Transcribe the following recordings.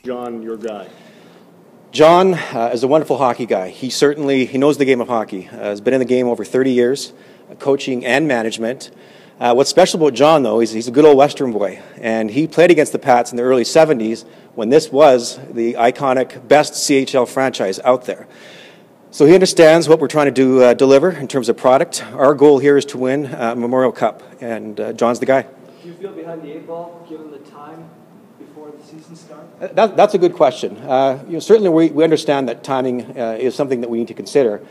John, your guy? John is a wonderful hockey guy. He knows the game of hockey. Has been in the game over 30 years, coaching and management. What's special about John, though, is he's a good old Western boy, and he played against the Pats in the early 70s when this was the iconic best CHL franchise out there. So he understands what we're trying to deliver in terms of product. Our goal here is to win a Memorial Cup, and John's the guy. Do you feel behind the eight ball, given the time before the season starts? That's a good question. Certainly we understand that timing is something that we need to consider,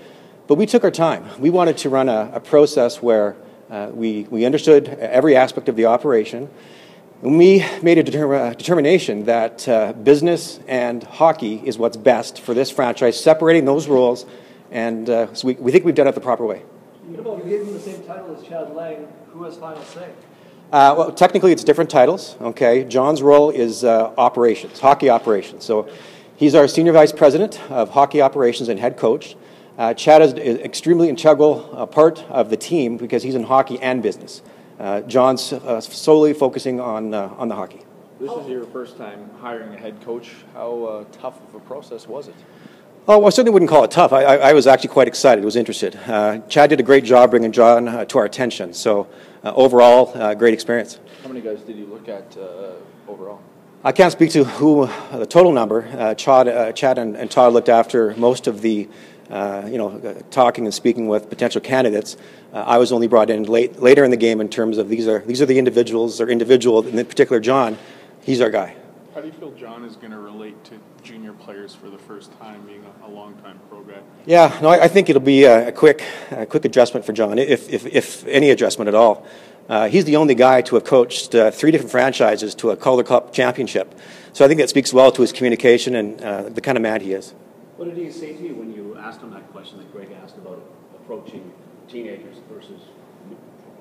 but we took our time. We wanted to run a process where we understood every aspect of the operation, and we made a determination that business and hockey is what's best for this franchise, separating those roles, and so we think we've done it the proper way. You gave him the same title as Chad Lang. Who has final say? Well, technically it's different titles, okay? John's role is operations, hockey operations. So he's our Senior Vice President of Hockey Operations and Head Coach. Chad is an extremely integral part of the team because he's in hockey and business. John's solely focusing on the hockey. This is your first time hiring a head coach. How tough of a process was it? Oh, well, I certainly wouldn't call it tough. I was actually quite excited, was interested. Chad did a great job bringing John to our attention. So overall, great experience. How many guys did you look at overall? I can't speak to the total number. Chad and Todd looked after most of the talking and speaking with potential candidates. I was only brought in later in the game in terms of these are the individuals, or individual, in particular John, he's our guy. How do you feel John is going to relate to junior players for the first time, being a long-time pro guy? Yeah, no, I think it'll be a quick adjustment for John, if any adjustment at all. He's the only guy to have coached 3 different franchises to a Calder Cup championship. So I think that speaks well to his communication and the kind of man he is. What did he say to you when you asked him that question that Greg asked about approaching teenagers versus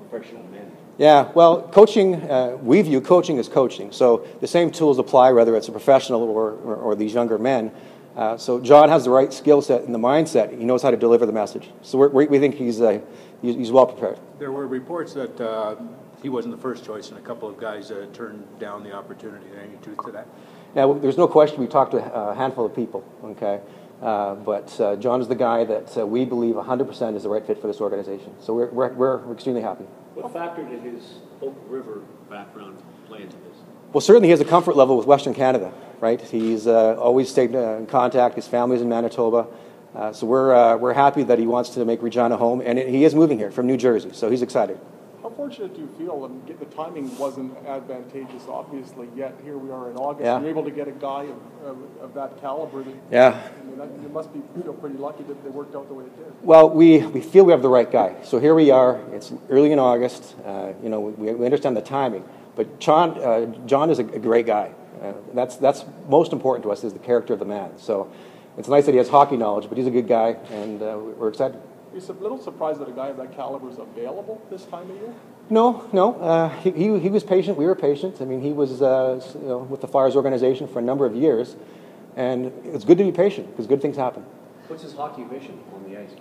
professional men? Yeah, well, coaching, we view coaching as coaching. So the same tools apply whether it's a professional or these younger men. So John has the right skill set and the mindset. He knows how to deliver the message. So we think he's well prepared. There were reports that he wasn't the first choice and a couple of guys turned down the opportunity. Any truth to that? Yeah, there's no question. We talked to a handful of people, okay? But John is the guy that we believe 100% is the right fit for this organization. So we're extremely happy. What factor did his Oak River background play into this? Well, certainly he has a comfort level with Western Canada, right? He's always stayed in contact. His family's in Manitoba. So we're happy that he wants to make Regina home, and he is moving here from New Jersey, so he's excited. How fortunate do you feel? The timing wasn't advantageous, obviously, yet here we are in August. Yeah. You're able to get a guy of that caliber. Yeah. I mean, you must feel pretty lucky that they worked out the way it did. Well, we feel we have the right guy. So here we are. It's early in August. We understand the timing. But John is a great guy. That's most important to us, is the character of the man. So it's nice that he has hockey knowledge, but he's a good guy, and we're excited. You're a little surprised that a guy of that caliber is available this time of year? No. He was patient. We were patient. I mean, he was with the Flyers organization for a number of years, and it's good to be patient because good things happen. What's his hockey vision on the ice?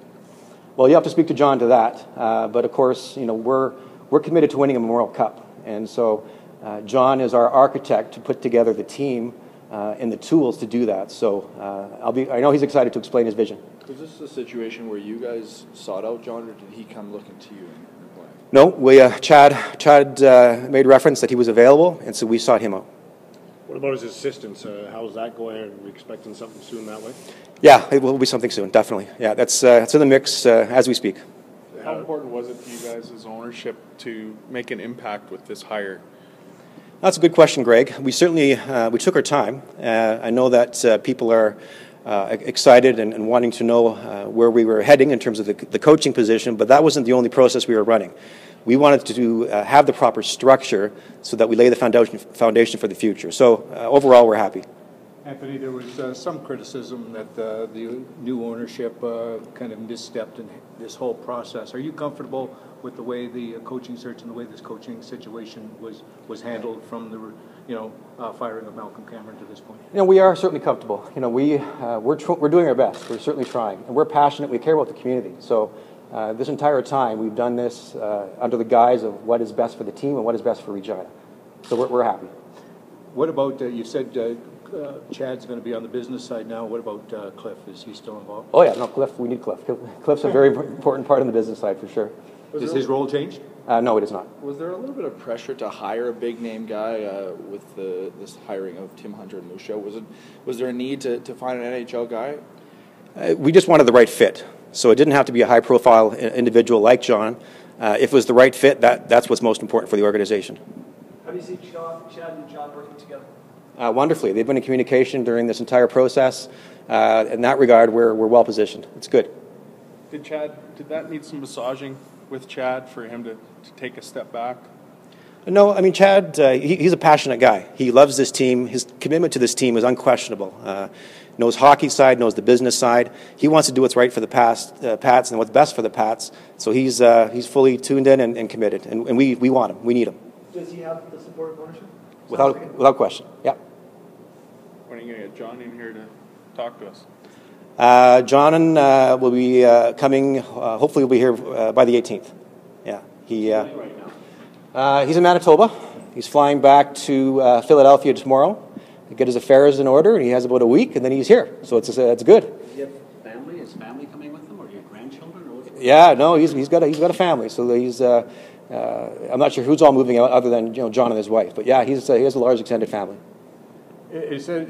Well, you have to speak to John to that. But of course, we're committed to winning a Memorial Cup, and so John is our architect to put together the team and the tools to do that. So I know he's excited to explain his vision. Was this a situation where you guys sought out John, or did he come looking to you? No, Chad made reference that he was available, and so we sought him out. What about his assistants? How's that going? Are we expecting something soon that way? Yeah, it will be something soon, definitely. Yeah, that's in the mix as we speak. How important was it for you guys as ownership to make an impact with this hire? That's a good question, Greg. We certainly we took our time. I know that people are excited and wanting to know where we were heading in terms of the coaching position, but that wasn't the only process we were running. We wanted to have the proper structure so that we lay the foundation for the future. So overall, we're happy. Anthony, there was some criticism that the new ownership kind of misstepped in this whole process. Are you comfortable with the way the coaching search and the way this coaching situation was handled from the firing of Malcolm Cameron to this point? We are certainly comfortable. We're doing our best. We're certainly trying, and we're passionate. We care about the community. So this entire time, we've done this under the guise of what is best for the team and what is best for Regina. So we're happy. What about you said Chad's going to be on the business side now. What about Cliff? Is he still involved? Oh yeah, no, Cliff. We need Cliff. Cliff's a very important part on the business side for sure. Is his role changed? No, it is not. Was there a little bit of pressure to hire a big name guy with this hiring of Tim Hunter and Lucia? Was there a need to find an NHL guy? We just wanted the right fit. So it didn't have to be a high-profile individual like John. If it was the right fit, that's what's most important for the organization. How do you see Chad and John working together? Wonderfully. They've been in communication during this entire process. In that regard, we're well positioned. It's good. Did that need some massaging with Chad for him to take a step back? No, I mean, Chad, he's a passionate guy. He loves this team. His commitment to this team is unquestionable. Knows hockey side, knows the business side. He wants to do what's right for the Pats and what's best for the Pats. So he's fully tuned in and committed. And we want him. We need him. Does he have the support of ownership? Without question. Yeah. When are you going to get John in here to talk to us? John will be coming. Hopefully, he'll be here by the 18th. Yeah. He's in Manitoba. He's flying back to Philadelphia tomorrow to get his affairs in order, and he has about a week, and then he's here. So it's good. Does he have family? Is family coming with him, or your grandchildren? Or what's Yeah, no, he's got a family. So he's. I'm not sure who's all moving out other than John and his wife, but yeah, he has a large extended family. Is that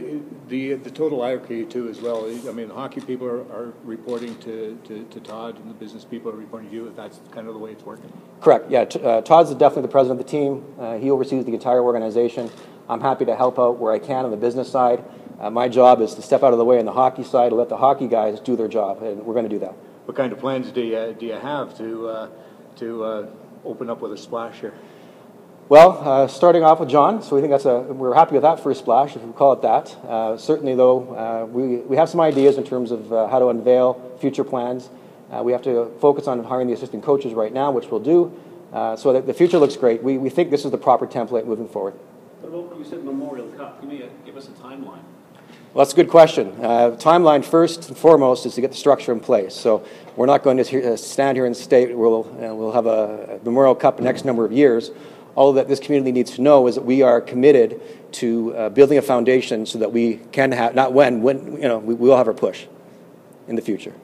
the total hierarchy too as well? I mean, hockey people are reporting to Todd, and the business people are reporting to you. That's kind of the way it's working. Correct. Yeah, Todd's definitely the president of the team. He oversees the entire organization. I'm happy to help out where I can on the business side. My job is to step out of the way on the hockey side and let the hockey guys do their job, and we're going to do that. What kind of plans do you have to open up with a splash here? Well, starting off with John, so we think we're happy with that first splash, if we call it that. Certainly, though, we have some ideas in terms of how to unveil future plans. We have to focus on hiring the assistant coaches right now, which we'll do. So that the future looks great. We think this is the proper template moving forward. What about, you said Memorial Cup? Give us a timeline. Well, that's a good question. Timeline first and foremost is to get the structure in place. So we're not going to stand here and state we'll have a Memorial Cup in the next number of years. All that this community needs to know is that we are committed to building a foundation so that we can have, not when we will have our push in the future.